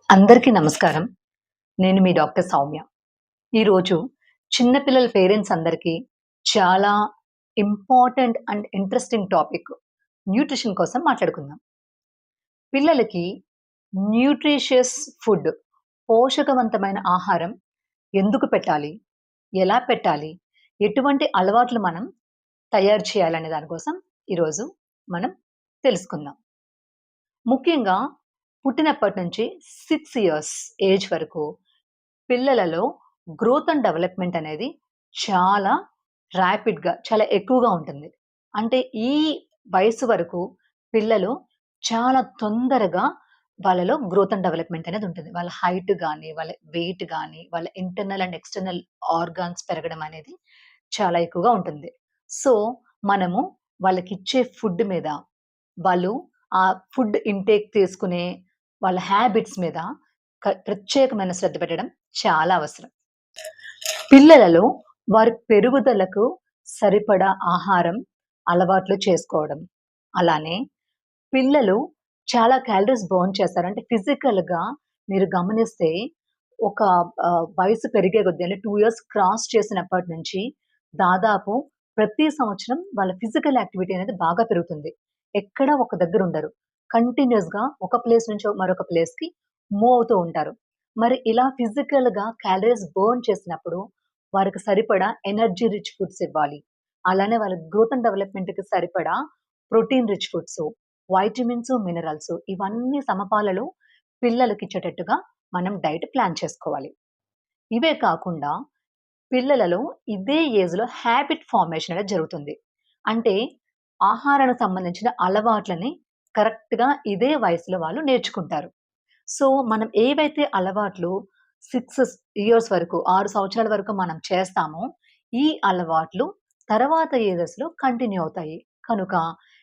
అందరికీ నమస్కారం. నేను మీ డాక్టర్ సౌమ్య. ఈరోజు చిన్న పిల్లల పేరెంట్స్ అందరికీ చాలా important and interesting topic nutrition కోసం మాట్లాడుకుందాం. పిల్లలకి న్యూట్రిషియస్ ఫుడ్ పోషకవంతమైన ఆహారం ఎందుకు పెట్టాలి? ఎలా పెట్టాలి? ఎటువంటి అలవాట్లు మనం తయారు చేయాలనే దాని కోసం ఈరోజు మనం తెలుసుకుందాం. ముఖ్యంగా పుట్టినప్పటి నుంచి 6 ఇయర్స్ ఏజ్ వరకు పిల్లలలో గ్రోత్ అండ్ డెవలప్‌మెంట్ అనేది చాలా చాలా ఎక్కువగా ఉంటుంది. అంటే ఈ వయసు వరకు పిల్లలు చాలా తొందరగా వాళ్ళలో గ్రోత్ అండ్ డెవలప్‌మెంట్ అనేది ఉంటుంది. వాళ్ళ హైట్ గాని, వాళ్ళ వెయిట్ గాని, వాళ్ళ ఇంటర్నల్ అండ్ ఎక్స్‌టర్నల్ ఆర్గాన్స్ పెరగడం అనేది చాలా ఎక్కువగా ఉంటుంది. సో, మనము వాళ్ళకిచ్చే ఫుడ్ మీద, వాళ్ళు ఆ ఫుడ్ ఇంటేక్ తీసుకునే వాళ్ళ హ్యాబిట్స్ మీద ప్రత్యేకమైన శ్రద్ధ పెట్టడం చాలా అవసరం. పిల్లలలో వారి పెరుగుదలకు సరిపడా ఆహారం అలవాట్లు చేసుకోవడం. అలానే పిల్లలు చాలా క్యాలరీస్ బర్న్ చేస్తారు. అంటే ఫిజికల్‌గా మీరు గమనిస్తే ఒక వయసు పెరిగే కొద్దీ అంటే 2 ఇయర్స్ క్రాస్ చేసినప్పటి నుంచి దాదాపు ప్రతి సంవత్సరం వాళ్ళ ఫిజికల్ యాక్టివిటీ అనేది బాగా పెరుగుతుంది. ఎక్కడ ఒక దగ్గర ఉండరు. కంటిన్యూయస్‌గా ఒక ప్లేస్ నుంచి మరొక ప్లేస్‌కి మూవ్ అవుతూ ఉంటారు. మరి ఇలా ఫిజికల్‌గా క్యాలరీస్ బర్న్ చేసినప్పుడు వారికి సరిపడా ఎనర్జీ రిచ్ ఫుడ్స్ ఇవ్వాలి. అలానే వాళ్ళ గ్రోత్ అండ్ డెవలప్‌మెంట్‌కి సరిపడా protein rich foods, vitamins, minerals ఇవన్నీ సమపాలలో పిల్లలకిచ్చేటట్టుగా మనం డైట్ ప్లాన్ చేసుకోవాలి. ఇవే కాకుండా పిల్లలలో ఇదే ఏజ్‌లో హాబిట్ ఫార్మేషన్ అనేది జరుగుతుంది. అంటే ఆహారానికి సంబంధించిన అలవాట్లని కరెక్ట్‌గా ఇదే వయసులో వాళ్ళు నేర్చుకుంటారు. సో, మనం ఏవైతే అలవాట్లు 6 ఇయర్స్ వరకు 6 సంవత్సరాల వరకు మనం చేస్తామో, ఈ అలవాట్లు తర్వాత ఏజెస్‌లో కంటిన్యూ అవుతాయి. కనుక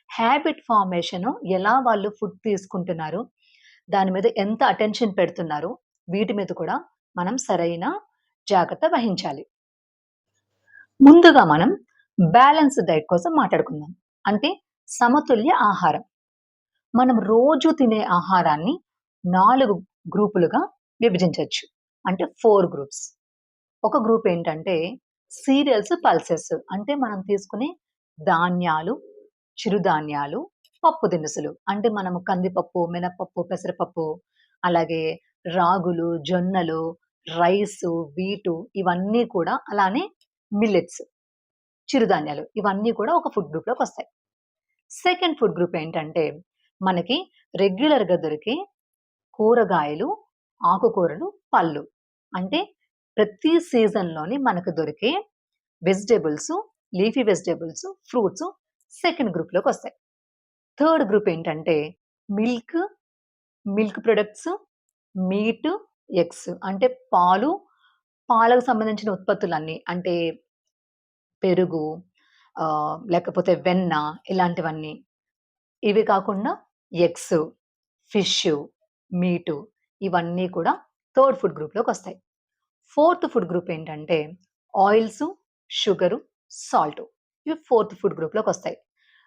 హాబిట్ ఫార్మేషను ఎలా వాళ్ళు ఫుడ్ తీసుకుంటున్నారు, దాని మీద ఎంత అటెన్షన్ పెడుతున్నారు, వీటి మీద కూడా మనం సరైన జాగ్రత్త వహించాలి. ముందుగా మనం బ్యాలెన్స్‌డ్ డైట్ కోసం మాట్లాడుకుందాం. అంటే సమతుల్య ఆహారం. మనం రోజు తినే ఆహారాన్ని 4 గ్రూపులుగా విభజించొచ్చు. అంటే 4 గ్రూప్స్. ఒక గ్రూప్ ఏంటంటే సీరియల్స్, పల్సెస్ అంటే మనం తీసుకునే ధాన్యాలు, చిరుధాన్యాలు, పప్పు దినుసులు. అంటే మనము కందిపప్పు, మినపప్పు, పెసరపప్పు, అలాగే రాగులు, జొన్నలు, రైసు, వీటు ఇవన్నీ కూడా అలానే మిల్లెట్స్ చిరుధాన్యాలు ఇవన్నీ కూడా ఒక ఫుడ్ గ్రూప్‌లోకొస్తాయి. సెకండ్ ఫుడ్ గ్రూప్ ఏంటంటే మనకి రెగ్యులర్‌గా దొరికే కూరగాయలు, ఆకుకూరలు, పళ్ళు. అంటే ప్రతి సీజన్‌లోని మనకు దొరికే vegetables, leafy vegetables, fruits second గ్రూప్‌లోకొస్తాయి. థర్డ్ గ్రూప్ ఏంటంటే milk, milk products, meat, eggs అంటే పాలు, పాలకు సంబంధించిన ఉత్పత్తులన్నీ అంటే పెరుగు లేకపోతే వెన్న ఇలాంటివన్నీ. ఇవి కాకుండా ఎగ్స్, ఫిషు, మీటు ఇవన్నీ కూడా థర్డ్ ఫుడ్ గ్రూప్‌లోకొస్తాయి. ఫోర్త్ ఫుడ్ గ్రూప్ ఏంటంటే ఆయిల్సు, షుగరు, సాల్టు. ఇవి ఫోర్త్ ఫుడ్ గ్రూప్‌లోకొస్తాయి.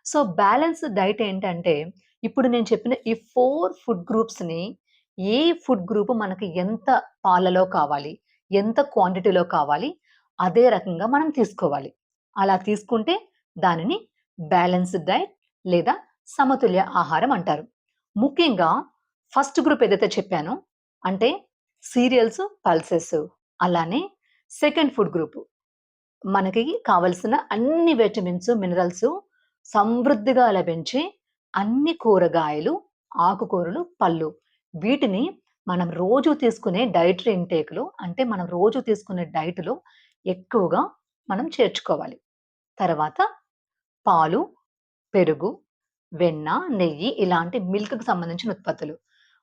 సో, బ్యాలెన్స్‌డ్ డైట్ ఏంటంటే ఇప్పుడు నేను చెప్పిన ఈ 4 ఫుడ్ గ్రూప్స్‌ని ఏ ఫుడ్ గ్రూప్ మనకి ఎంత పాలలో కావాలి, ఎంత క్వాంటిటీలో కావాలి, అదే రకంగా మనం తీసుకోవాలి. అలా తీసుకుంటే దానిని బ్యాలెన్స్‌డ్ డైట్ లేదా సమతుల్య ఆహారం అంటారు. ముఖ్యంగా ఫస్ట్ గ్రూప్ ఏదైతే చెప్పానో అంటే సీరియల్స్, పల్సెస్ అలానే సెకండ్ ఫుడ్ గ్రూప్ మనకి కావాల్సిన అన్ని విటమిన్స్, మినరల్స్ సమృద్ధిగా లభించే అన్ని కూరగాయలు, ఆకుకూరలు, పళ్ళు వీటిని మనం రోజు తీసుకునే డైటరీ ఇంటేక్‌లో అంటే మనం రోజు తీసుకునే డైట్‌లో ఎక్కువగా మనం చేర్చుకోవాలి. తర్వాత పాలు, పెరుగు, వెన్న, నెయ్యి ఇలాంటి మిల్క్‌కి సంబంధించిన ఉత్పత్తులు.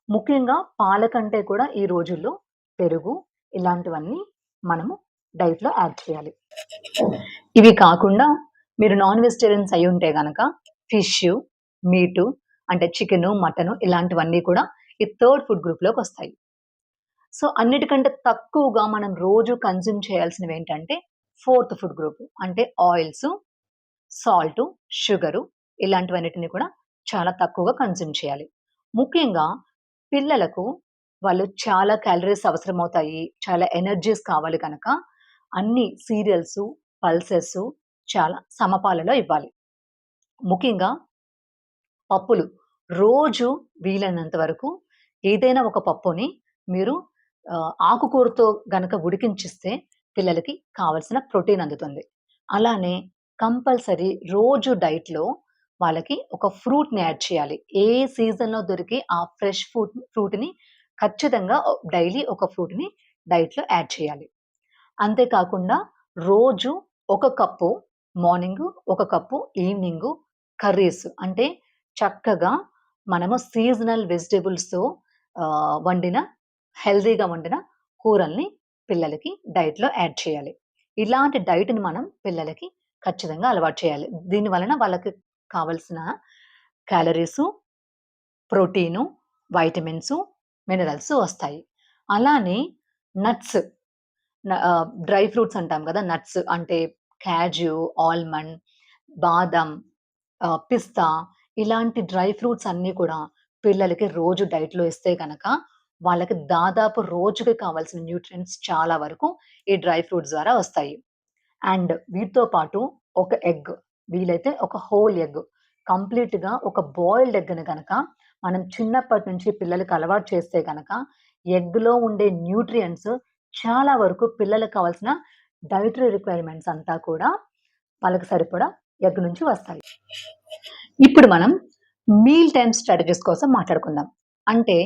ముఖ్యంగా పాల కంటే కూడా ఈ రోజుల్లో పెరుగు ఇలాంటివన్నీ మనము డైట్‌లో యాడ్ చేయాలి. ఇవి కాకుండా మీరు నాన్ వెజిటేరియన్స్ అయ్యుంటే గనక ఫిషు, మీటు అంటే చికెను, మటను ఇలాంటివన్నీ కూడా ఈ థర్డ్ ఫుడ్ గ్రూప్‌లోకొస్తాయి. సో, అన్నిటికంటే తక్కువగా మనం రోజు కన్జ్యూమ్ చేయాల్సినవేంటంటే ఫోర్త్ ఫుడ్ గ్రూప్. అంటే ఆయిల్సు, సాల్టు, షుగరు ఇలాంటివన్నిటిని కూడా చాలా తక్కువగా కన్జ్యూమ్ చేయాలి. ముఖ్యంగా పిల్లలకు వాళ్ళు చాలా క్యాలరీస్ అవసరమవుతాయి. చాలా ఎనర్జీస్ కావాలి కనుక అన్ని సీరియల్సు, పల్సెసు చాలా సమపాలలో ఇవ్వాలి. ముఖ్యంగా పప్పులు రోజు వీలైనంత వరకు ఏదైనా ఒక పప్పుని మీరు ఆకుకూరతో గనక ఉడికించిస్తే పిల్లలకి కావాల్సిన ప్రోటీన్ అందుతుంది. అలానే కంపల్సరీ రోజు డైట్‌లో వాళ్ళకి ఒక ఫ్రూట్‌ని యాడ్ చేయాలి. ఏ సీజన్‌లో దొరికే ఆ ఫ్రెష్ ఫ్రూట్‌ని ఖచ్చితంగా డైలీ ఒక ఫ్రూట్‌ని డైట్‌లో యాడ్ చేయాలి. అంతే కాకుండా రోజు ఒక కప్పు మార్నింగు, ఒక కప్పు ఈవెనింగు కర్రీస్ అంటే చక్కగా మనము సీజనల్ వెజిటబుల్స్‌తో వండిన హెల్తీగా వండిన కూరల్ని పిల్లలకి డైట్‌లో యాడ్ చేయాలి. ఇలాంటి డైట్‌ని మనం పిల్లలకి ఖచ్చితంగా అలవాటు చేయాలి. దీని వలన వాళ్ళకి కావాల్సిన క్యాలరీసు, ప్రోటీను, వైటమిన్సు, మినరల్స్ వస్తాయి. అలానే నట్స్ డ్రై ఫ్రూట్స్ అంటాం గదా! నట్స్ అంటే క్యాజ్యూ, ఆల్మండ్, బాదం, పిస్తా ఇలాంటి డ్రై ఫ్రూట్స్ అన్నీ కూడా పిల్లలకి రోజు డైట్‌లో ఇస్తే గనక వాళ్ళకి దాదాపు రోజుకి కావాల్సిన న్యూట్రియంట్స్ చాలా వరకు ఈ డ్రై ఫ్రూట్స్ ద్వారా వస్తాయి. అండ్ వీటితో పాటు ఒక ఎగ్ వీలైతే ఒక హోల్ ఎగ్ కంప్లీట్‌గా ఒక బాయిల్డ్ ఎగ్‌ని గనక మనం చిన్నప్పటి నుంచి పిల్లలకి అలవాటు చేస్తే గనక ఎగ్‌లో ఉండే న్యూట్రియంట్స్ చాలా వరకు పిల్లలకి కావాల్సిన డైటరీ రిక్వైర్మెంట్స్ అంతా కూడా వాళ్ళకి సరిపడా ఎగ్ నుంచి వస్తాయి. ఇప్పుడు మనం మీల్ టైమ్ స్ట్రాటజీస్ కోసం మాట్లాడుకుందాం. అంటే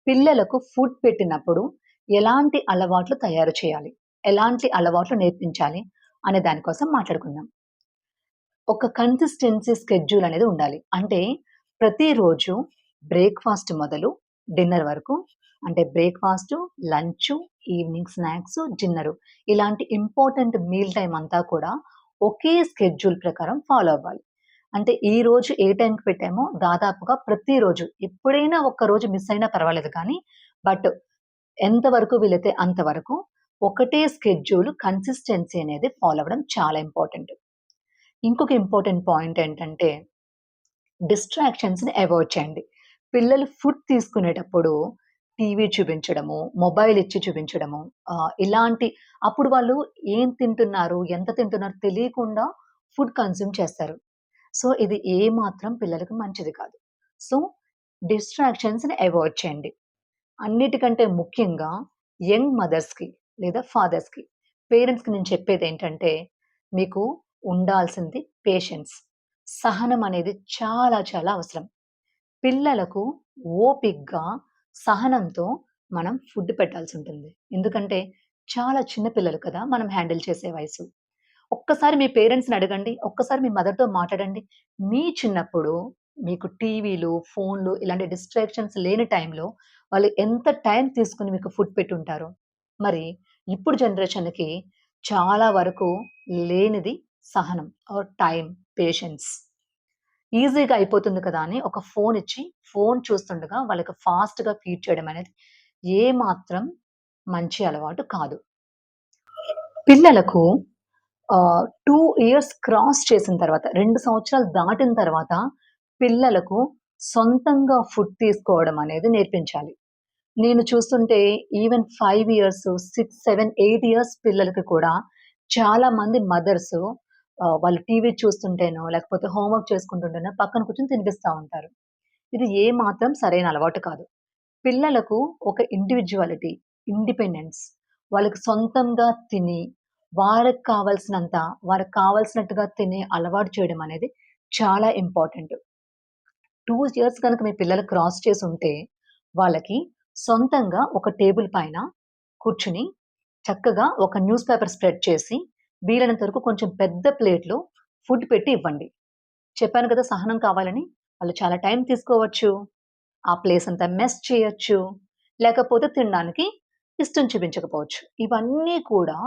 పిల్లలకు ఫుడ్ పెట్టినప్పుడు ఎలాంటి అలవాట్లు తయారు చేయాలి? ఎలాంటి అలవాట్లు నేర్పించాలి? అనే దాని కోసం మాట్లాడుకుందాం. ఒక కన్సిస్టెన్సీ స్కెడ్యూల్ అనేది ఉండాలి. అంటే ప్రతిరోజు బ్రేక్‌ఫాస్ట్ మొదలు డిన్నర్ వరకు అంటే breakfast, lunch, evening snacks, dinner ఇలాంటి ఇంపార్టెంట్ మీల్ టైమ్ అంతా కూడా ఒకే స్కెడ్యూల్ ప్రకారం ఫాలో అవ్వాలి. అంటే ఈరోజు ఏ టైంకి పెట్టామో దాదాపుగా ప్రతిరోజు ఎప్పుడైనా ఒక్కరోజు మిస్ అయినా పర్వాలేదు కానీ బట్ ఎంతవరకు వీలైతే అంతవరకు ఒకటే స్కెడ్యూల్ కన్సిస్టెన్సీ అనేది ఫాలో అవ్వడం చాలా ఇంపార్టెంట్. ఇంకొక ఇంపార్టెంట్ పాయింట్ ఏంటంటే, డిస్ట్రాక్షన్స్‌ని అవాయిడ్ చేయండి. పిల్లలు ఫుడ్ తీసుకునేటప్పుడు టీవీ చూపించడము, మొబైల్ ఇచ్చి చూపించడము ఇలాంటి అప్పుడు వాళ్ళు ఏం తింటున్నారు, ఎంత తింటున్నారో తెలియకుండా ఫుడ్ కన్జ్యూమ్ చేస్తారు. సో, ఇది ఏమాత్రం పిల్లలకి మంచిది కాదు. సో, డిస్ట్రాక్షన్స్‌ని అవాయిడ్ చేయండి. అన్నిటికంటే ముఖ్యంగా యంగ్ మదర్స్‌కి లేదా ఫాదర్స్‌కి, పేరెంట్స్‌కి నేను చెప్పేదేంటంటే, మీకు ఉండాల్సింది పేషెన్స్. సహనం అనేది చాలా చాలా అవసరం. పిల్లలకు ఓపికగా, సహనంతో మనం ఫుడ్ పెట్టాల్సుంటుంది. ఎందుకంటే, చాలా చిన్న పిల్లలు కదా! మనం హ్యాండిల్ చేసే వయసు. ఒక్కసారి మీ పేరెంట్స్‌ని అడగండి. ఒక్కసారి మీ మదర్‌తో మాట్లాడండి. మీ చిన్నప్పుడు మీకు టీవీలు, ఫోన్‌లు ఇలాంటి డిస్ట్రాక్షన్స్ లేని టైంలో వాళ్ళు ఎంత టైం తీసుకొని మీకు ఫుడ్ పెట్టుంటారో. మరి ఇప్పుడు జనరేషన్‌కి చాలా వరకు లేనిది సహనం ఆర్ టైమ్, పేషెన్స్. ఈజీగా అయిపోతుంది కదా! అని ఒక ఫోన్ ఇచ్చి, ఫోన్ చూస్తుండగా వాళ్ళకి ఫాస్ట్‌గా ఫీడ్ చేయడం అనేది ఏమాత్రం మంచి అలవాటు కాదు. పిల్లలకు 2 ఇయర్స్ క్రాస్ చేసిన తర్వాత 2 సంవత్సరాలు దాటిన తర్వాత పిల్లలకు సొంతంగా ఫుడ్ తీసుకోవడం అనేది నేర్పించాలి. నేను చూస్తుంటే ఈవెన్ 5 ఇయర్స్, 6, 7, 8 ఇయర్స్ పిల్లలకి కూడా చాలా మంది మదర్స్ వాళ్ళు టీవీ చూస్తుంటేనో, లేకపోతే హోంవర్క్ చేసుకుంటుంటేనో పక్కన కూర్చొని తినిపిస్తా ఉంటారు. ఇది ఏమాత్రం సరైన అలవాటు కాదు. పిల్లలకు ఒక ఇండివిడ్యువాలిటీ, ఇండిపెండెన్స్ వాళ్ళకి సొంతంగా తిని, వాళ్ళకి కావాల్సినంత, వారికి కావాల్సినట్టుగా తినే అలవాటు చేయడం అనేది చాలా ఇంపార్టెంట్. 2 ఇయర్స్ గనక మీ పిల్లలు క్రాస్ చేసుంటే, వాళ్ళకి సొంతంగా ఒక టేబుల్ పైన కూర్చొని, చక్కగా ఒక న్యూస్ పేపర్ స్ప్రెడ్ చేసి, వీలైనంత వరకు కొంచెం పెద్ద ప్లేట్‌లో ఫుడ్ పెట్టి ఇవ్వండి. చెప్పాను కదా! సహనం కావాలని. వాళ్ళు చాలా టైం తీసుకోవచ్చు. ఆ ప్లేస్ అంతా మెస్ చేయొచ్చు. లేకపోతే తినడానికి ఇష్టం చూపించకపోవచ్చు. ఇవన్నీ కూడా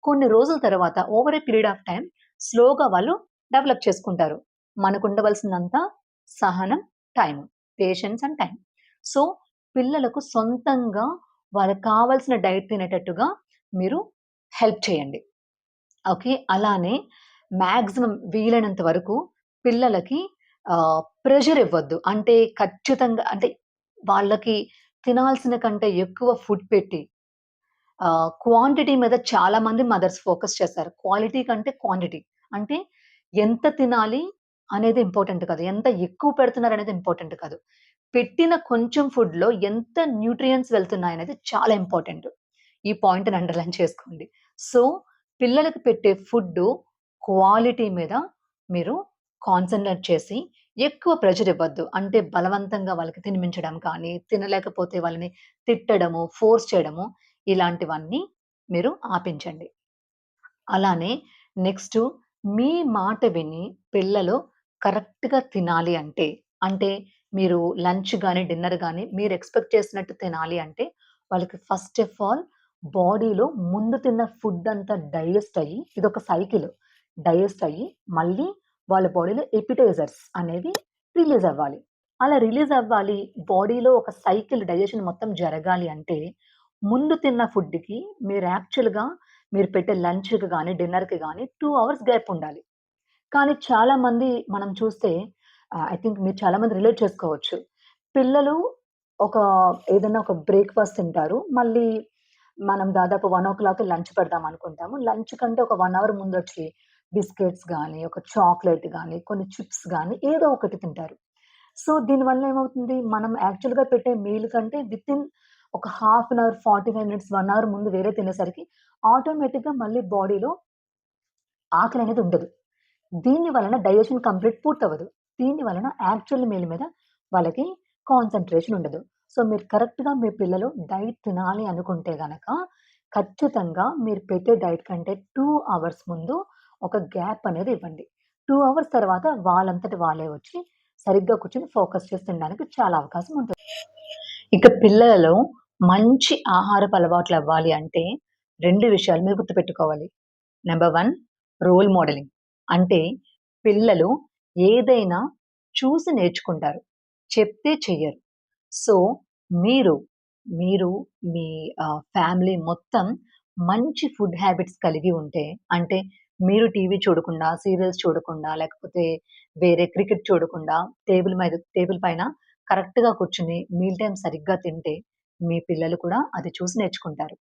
కొన్ని రోజుల తర్వాత over a period of time స్లోగా వాళ్ళు డెవలప్ చేసుకుంటారు. మనకుండవలసిందంతా సహనం, time. Patience and time. So, పిల్లలకు సొంతంగా వాళ్ళకి కావాల్సిన డైట్ తినేటట్టుగా మీరు హెల్ప్ చేయండి. ఓకే. అలానే మాక్సిమం వీలైనంత వరకు పిల్లలకి ప్రెషర్ ఇవ్వద్దు. అంటే ఖచ్చితంగా అంటే వాళ్ళకి తినాల్సిన కంటే ఎక్కువ ఫుడ్ పెట్టి క్వాంటిటీ మీద చాలామంది మదర్స్ ఫోకస్ చేస్తారు. క్వాలిటీ కంటే క్వాంటిటీ. అంటే ఎంత తినాలి అనేది ఇంపార్టెంట్ కాదు. ఎంత ఎక్కువ పెడుతున్నారనేది ఇంపార్టెంట్ కాదు. పెట్టిన కొంచెం ఫుడ్‌లో ఎంత న్యూట్రియంట్స్ వెళ్తున్నాయనేది చాలా ఇంపార్టెంట్. ఈ పాయింట్‌ని అండర్‌లైన్ చేసుకోండి. సో, పిల్లలకి పెట్టే ఫుడ్డు క్వాలిటీ మీద మీరు కాన్సంట్రేట్ చేసి ఎక్కువ ప్రెషర్ ఇవ్వద్దు. అంటే బలవంతంగా వాళ్ళకి తినిపించడం కానీ, తినలేకపోతే వాళ్ళని తిట్టడము, ఫోర్స్ చేయడము ఇలాంటివన్నీ మీరు ఆపించండి. అలానే నెక్స్టు మీ మాట విని పిల్లలు కరెక్ట్‌గా తినాలి అంటే, అంటే మీరు లంచ్ గాని, డిన్నర్ గాని మీరు ఎక్స్‌పెక్ట్ చేసినట్టు తినాలి అంటే, వాళ్ళకి ఫస్ట్ ఆఫ్ ఆల్ బాడీలో ముందు తిన్న ఫుడ్ అంతా డైజెస్ట్ అయ్యి ఇదొక సైకిల్. డైజెస్ట్ అయ్యి మళ్ళీ వాళ్ళ బాడీలో ఎపిటైజర్స్ అనేవి రిలీజ్ అవ్వాలి. అలా రిలీజ్ అవ్వాలి, బాడీలో ఒక సైకిల్ డైజెషన్ మొత్తం జరగాలి అంటే, ముందు తిన్న ఫుడ్‌కి మీరు యాక్చువల్‌గా మీరు పెట్టే లంచ్‌కి గాని, డిన్నర్‌కి గాని 2 అవర్స్ గ్యాప్ ఉండాలి. కానీ చాలామంది మనం చూస్తే ఐ థింక్ మీరు చాలామంది రిలేట్ చేసుకోవచ్చు. పిల్లలు ఒక ఏదైనా ఒక బ్రేక్‌ఫాస్ట్ తింటారు. మళ్ళీ మనం దాదాపు 1:00 లంచ్ పెడదాం అనుకుంటాము. లంచ్ కంటే ఒక 1 అవర్ ముందొచ్చి బిస్కెట్స్ గాని, ఒక చాక్లేట్ గాని, కొన్ని చిప్స్ గాని ఏదో ఒకటి తింటారు. సో, దీనివల్ల ఏమవుతుంది? మనం యాక్చువల్‌గా పెట్టే మీల్ కంటే వితిన్ ఒక half an hour, 45 minutes, 1 hour ముందు వేరే తినేసరికి ఆటోమేటిక్‌గా మళ్ళీ బాడీలో ఆకలనేది ఉండదు. దీని వలన డైజెషన్ కంప్లీట్ పూర్తవ్వదు. దీని వలన యాక్చువల్ మీల్ మీద వాళ్ళకి కాన్సంట్రేషన్ ఉండదు. సో, మీరు కరెక్ట్‌గా మీ పిల్లలు డైట్ తినాలి అనుకుంటే గనక, ఖచ్చితంగా మీరు పెట్టే డైట్ కంటే 2 అవర్స్ ముందు ఒక గ్యాప్ అనేది ఇవ్వండి. 2 అవర్స్ తర్వాత వాళ్ళంతట వాళ్ళే వచ్చి సరిగ్గా కూర్చొని ఫోకస్ చేసి తినడానికి చాలా అవకాశం ఉంటుంది. ఇక పిల్లలలో మంచి ఆహారపు అలవాట్లు అవ్వాలి అంటే 2 విషయాలు మీరు గుర్తుపెట్టుకోవాలి. Number 1 role modelling. అంటే పిల్లలు ఏదైనా చూసి నేర్చుకుంటారు. చెప్తే చెయ్యరు. సో, మీరు, మీరు మీ ఫ్యామిలీ మొత్తం మంచి ఫుడ్ హ్యాబిట్స్ కలిగి ఉంటే, అంటే మీరు టీవీ చూడకుండా, సీరియల్స్ చూడకుండా, లేకపోతే వేరే క్రికెట్ చూడకుండా టేబుల్ పైన కరెక్ట్‌గా కూర్చొని మీల్ టైమ్ సరిగ్గా తింటే, మీ పిల్లలు కూడా అది చూసి నేర్చుకుంటారు.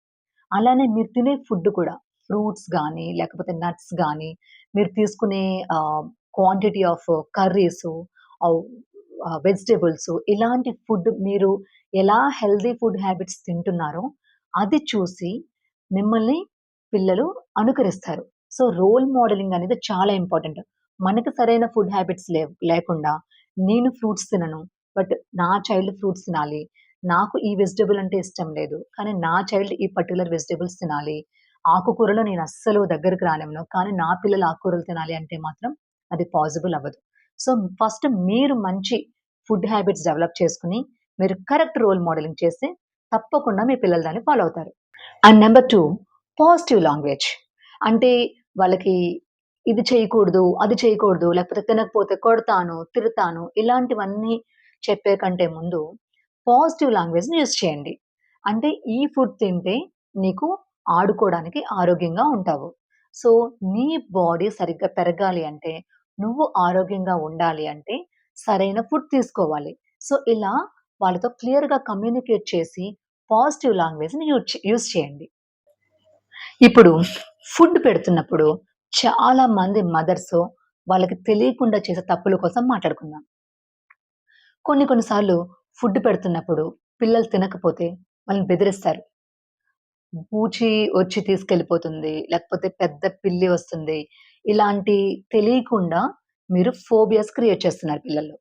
అలానే మీరు తినే ఫుడ్ కూడా ఫ్రూట్స్ గానీ, లేకపోతే నట్స్ గానీ, మీరు తీసుకునే క్వాంటిటీ ఆఫ్ కర్రీసు, ఆవ్ వెజిటబుల్సు ఇలాంటి ఫుడ్ మీరు ఎలా హెల్తీ ఫుడ్ హ్యాబిట్స్ తింటున్నారో, అది చూసి మిమ్మల్ని పిల్లలు అనుకరిస్తారు. సో, రోల్ మోడలింగ్ అనేది చాలా ఇంపార్టెంట్. మనకు సరైన ఫుడ్ హ్యాబిట్స్ లేకుండా నేను ఫ్రూట్స్ తినను. బట్ నా చైల్డ్ ఫ్రూట్స్ తినాలి. నాకు ఈ వెజిటబుల్ అంటే ఇష్టం లేదు. కానీ నా చైల్డ్ ఈ పర్టిక్యులర్ వెజిటబుల్స్ తినాలి. ఆకుకూరలో నేను అస్సలు దగ్గరికి రానివ్వను. కానీ నా పిల్లలు ఆకుకూరలు తినాలి అంటే మాత్రం అది పాసిబుల్ అవ్వదు. సో, ఫస్ట్ మీరు మంచి ఫుడ్ హ్యాబిట్స్ డెవలప్ చేసుకొని, మీరు కరెక్ట్ రోల్ మోడలింగ్ చేస్తే తప్పకుండా మీ పిల్లలు దాన్ని ఫాలో అవుతారు. And number 2 positive language. అంటే వాళ్ళకి ఇది చేయకూడదు, అది చేయకూడదు, లేకపోతే తినకపోతే కొడతాను, తిడతాను ఇలాంటివన్నీ చెప్పే కంటే ముందు పాజిటివ్ లాంగ్వేజ్‌ని యూజ్ చేయండి. అంటే ఈ ఫుడ్ తింటే నీకు ఆడుకోవడానికి ఆరోగ్యంగా ఉంటావు. సో, నీ బాడీ సరిగ్గా పెరగాలి అంటే, నువ్వు ఆరోగ్యంగా ఉండాలి అంటే సరైన ఫుడ్ తీసుకోవాలి. సో, ఇలా వాళ్ళతో క్లియర్‌గా కమ్యూనికేట్ చేసి పాజిటివ్ లాంగ్వేజ్‌ని యూజ్ చేయండి. ఇప్పుడు ఫుడ్ పెడుతున్నప్పుడు చాలా మంది మదర్స్ వాళ్ళకి తెలియకుండా చేసే తప్పుల కోసం మాట్లాడుకుందాం. కొన్ని కొన్ని సార్లు ఫుడ్ పెడుతున్నప్పుడు పిల్లలు తినకపోతే వాళ్ళని బెదిరిస్తారు. పూచి వచ్చి తీసుకెళ్ళిపోతుంది. లేకపోతే పెద్ద పిల్లి వస్తుంది. ఇలాంటి తెలియకుండా మీరు ఫోబియాస్ క్రియేట్ చేస్తున్నారు పిల్లల్లో.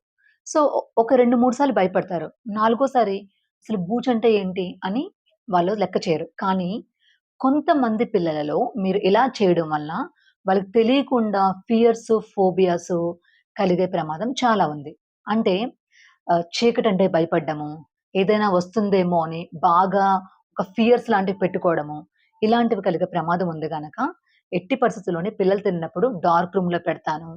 సో, ఒక 2, 3 సార్లు భయపడతారు. నాలుగోసారి అసలు బూచంటే ఏంటి అని వాళ్ళు లెక్క చేయరు. కానీ కొంతమంది పిల్లలలో మీరు ఇలా చేయడం వల్ల వాళ్ళకి తెలియకుండా ఫియర్స్, ఫోబియాస్ కలిగే ప్రమాదం చాలా ఉంది. అంటే చీకటంటే భయపడ్డము, ఏదైనా వస్తుందేమో అని బాగా ఒక ఫియర్స్ లాంటివి పెట్టుకోవడము, ఇలాంటివి కలిగే ప్రమాదం ఉంది గనక, ఎట్టి పరిస్థితుల్లోని పిల్లలు తిన్నప్పుడు డార్క్ రూమ్‌లో పెడతాను.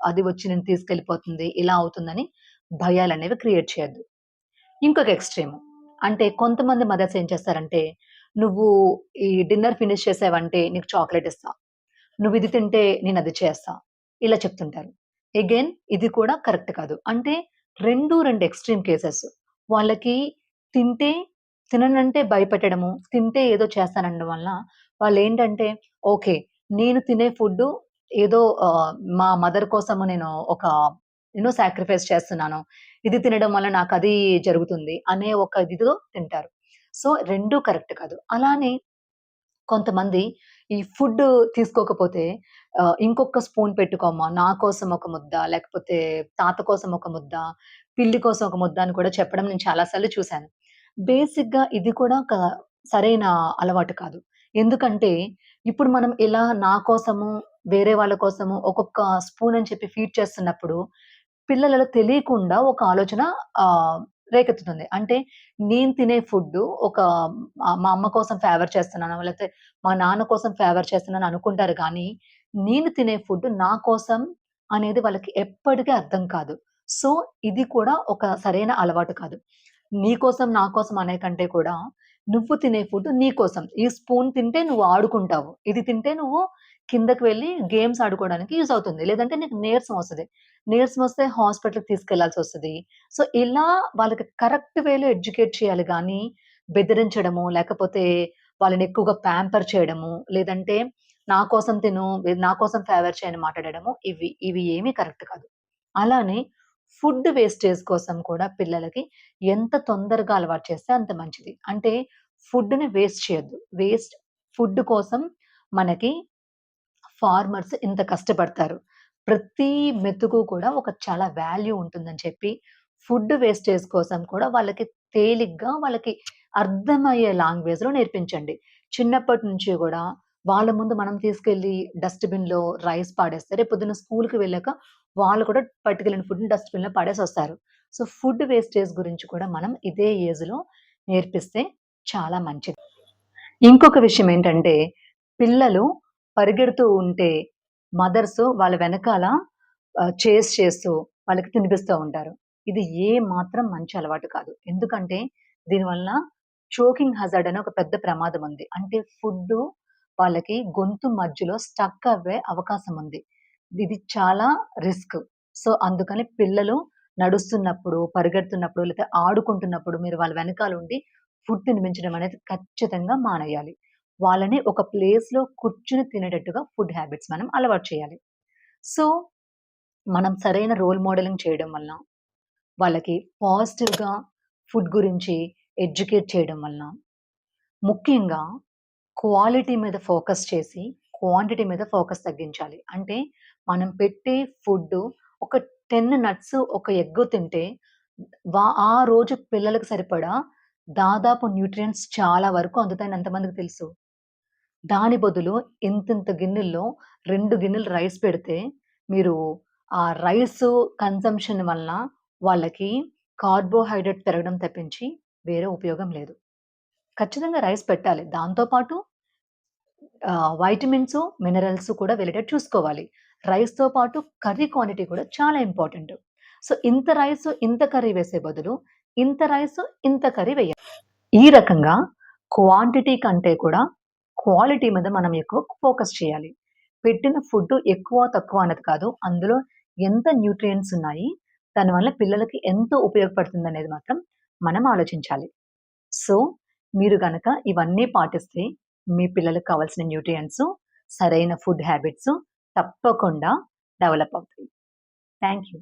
అది వచ్చి నన్ను తీసుకెళ్ళిపోతుంది. ఇలా అవుతుందని భయాలనేవి క్రియేట్ చేయొద్దు. ఇంకొక ఎక్స్‌ట్రీమ్. అంటే కొంతమంది మదర్స్ ఏం చేస్తారంటే, "నువ్వు ఈ డిన్నర్ ఫినిష్ చేసావంటే నీకు చాక్లేట్ ఇస్తా. నువ్విది తింటే నేనది చేస్తా." ఇలా చెప్తుంటారు. అగైన్ ఇది కూడా కరెక్ట్ కాదు. అంటే 2 ఎక్స్‌ట్రీమ్ కేసెస్. వాళ్ళకి తింటే తిననంటే భయపెట్టడము, తింటే ఏదో చేస్తాననడం వల్ల వాళ్ళేంటంటే, ఓకే. నేను తినే ఫుడ్డు ఏదో మా మదర్ కోసము నేను ఒక సాక్రిఫైస్ చేస్తున్నాను. ఇది తినడం వల్ల నాకది జరుగుతుంది అనే ఒక ఇదితో తింటారు. సో, 2 కరెక్ట్ కాదు. అలానే కొంతమంది ఈ ఫుడ్డు తీసుకోకపోతే ఇంకొక స్పూన్ పెట్టుకోమ్మా, నా కోసం ఒక ముద్ద, లేకపోతే తాత కోసం ఒక ముద్ద, పిల్లి కోసం ఒక ముద్ద అని కూడా చెప్పడం నేను చాలా సార్లు చూసాను. బేసిక్‌గా ఇది కూడా సరైన అలవాటు కాదు. ఎందుకంటే, ఇప్పుడు మనం ఇలా నా కోసము, వేరే వాళ్ళ కోసము ఒక్కొక్క స్పూన్ అని చెప్పి ఫీడ్ చేస్తున్నప్పుడు, పిల్లలలో తెలియకుండా ఒక ఆలోచన ఆహ్, రేకెత్తుతుంది. అంటే నేను తినే ఫుడ్డు ఒక మా అమ్మ కోసం ఫేవర్ చేస్తున్నాను, లేతే మా నాన్న కోసం ఫేవర్ చేస్తున్నాను అనుకుంటారు గానీ, నేను తినే ఫుడ్ నా కోసం అనేది వాళ్ళకి ఎప్పటికి అర్థం కాదు. సో, ఇది కూడా ఒక సరైన అలవాటు కాదు. నీ కోసం, నా కోసం అనే కంటే కూడా నువ్వు తినే ఫుడ్ నీ కోసం. ఈ స్పూన్ తింటే నువ్వు ఆడుకుంటావు. ఇది తింటే నువ్వు కిందకి వెళ్లి గేమ్స్ ఆడుకోవడానికి యూజ్ అవుతుంది. లేదంటే నీకు నీరసం వస్తది. నీరసం వస్తే హాస్పిటల్‌కి తీసుకెళ్లాల్సొస్తది. సో, ఇలా వాళ్ళకి కరెక్ట్ వేలో ఎడ్యుకేట్ చేయాలి గానీ, బెదిరించడము, లేకపోతే వాళ్ళని ఎక్కువగా ప్యాంపర్ చేయడము, లేదంటే నా కోసం తిను, నా కోసం ఫేవర్ చేయని మాట్లాడడము, ఇవి ఏమీ కరెక్ట్ కాదు. అలానే ఫుడ్ వేస్టేజ్ కోసం కూడా పిల్లలకి ఎంత తొందరగా అలవాటు చేస్తే అంత మంచిది. అంటే ఫుడ్‌ని వేస్ట్ చేయొద్దు. ఫుడ్ కోసం మనకి ఫార్మర్స్ ఇంత కష్టపడతారు. ప్రతి మెతుకు కూడా ఒక చాలా వాల్యూ ఉంటుందని చెప్పి, ఫుడ్ వేస్టేజ్ కోసం కూడా వాళ్ళకి తేలిగ్గా వాళ్ళకి అర్థమయ్యే లాంగ్వేజ్‌లో నేర్పించండి. చిన్నప్పటి నుంచి గూడా వాళ్ళ ముందు మనం తీసుకెళ్ళి డస్ట్‌బిన్‌లో రైస్ పాడేస్తే రేపొద్దున్న స్కూలుకి వెళ్ళాక వాళ్ళు కూడా పట్టుకెళ్ళిన ఫుడ్‌ని డస్ట్‌బిన్‌లో పడేసొస్తారు. సో, ఫుడ్ వేస్టేజ్ గురించి కూడా మనం ఇదే ఏజ్‌లో నేర్పిస్తే చాలా మంచిది. ఇంకొక విషయం ఏంటంటే, పిల్లలు పరిగెడుతూ ఉంటే మదర్స్ వాళ్ళ వెనకాల చేస్ చేస్తూ వాళ్ళకి తినిపిస్తూ ఉంటారు. ఇది ఏ మాత్రం మంచి అలవాటు కాదు. ఎందుకంటే దీనివల్ల చోకింగ్ హజార్డ్ అనే ఒక పెద్ద ప్రమాదం ఉంది. అంటే ఫుడ్డు వాళ్ళకి గొంతు మధ్యలో స్టక్ అవ్వే అవకాశం ఉంది. ఇది చాలా రిస్క్. సో, అందుకని పిల్లలు నడుస్తున్నప్పుడు, పరిగెడుతున్నప్పుడు, లేతే ఆడుకుంటున్నప్పుడు మీరు వాళ్ళ వెనకాలుండి ఫుడ్ తినిపించడం అనేది ఖచ్చితంగా మానేయాలి. వాళ్ళని ఒక ప్లేస్‌లో కూర్చొని తినేటట్టుగా ఫుడ్ హ్యాబిట్స్ మనం అలవాటు చేయాలి. సో, మనం సరైన రోల్ మోడలింగ్ చేయడం వల్ల, వాళ్ళకి పాజిటివ్‌గా ఫుడ్ గురించి ఎడ్యుకేట్ చేయడం వలన, ముఖ్యంగా క్వాలిటీ మీద ఫోకస్ చేసి, క్వాంటిటీ మీద ఫోకస్ తగ్గించాలి. అంటే మనం పెట్టే ఫుడ్డు ఒక 10 నట్స్, ఒక ఎగ్గు తింటే ఆ రోజు పిల్లలకి సరిపడా దాదాపు న్యూట్రియంట్స్ చాలా వరకు అందుతాయని ఎంతమందికి తెలుసు? దాని బదులు ఇంతింత గిన్నెల్లో 2 గిన్నెలు రైస్ పెడితే, మీరు ఆ రైసు కన్జంప్షన్ వలన వాళ్ళకి కార్బోహైడ్రేట్ పెరగడం తప్పించి వేరే ఉపయోగం లేదు. ఖచ్చితంగా రైస్ పెట్టాలి. దాంతో పాటు వైటమిన్స్, మినరల్స్ కూడా వెళ్ళేటట్టు చూసుకోవాలి. రైస్‌తో పాటు కర్రీ క్వాంటిటీ కూడా చాలా ఇంపార్టెంట్. సో, ఇంత రైసు, ఇంత కర్రీ వేసే బదులు, ఇంత రైసు, ఇంత కర్రీ వేయాలి. ఈ రకంగా క్వాంటిటీ కంటే కూడా క్వాలిటీ మీద మనం ఎక్కువ ఫోకస్ చేయాలి. పెట్టిన ఫుడ్ ఎక్కువ, తక్కువ అన్నది కాదు. అందులో ఎంత న్యూట్రియంట్స్ ఉన్నాయి, దానివల్ల పిల్లలకి ఎంత ఉపయోగపడుతుందనేది మాత్రం మనం ఆలోచించాలి. సో, మీరు గనక ఇవన్నీ పాటిస్తే మీ పిల్లలకి కావాల్సిన న్యూట్రియంట్స్, సరైన ఫుడ్ హ్యాబిట్స్ తప్పకుండా డెవలప్ అవుతాయి. Thank you.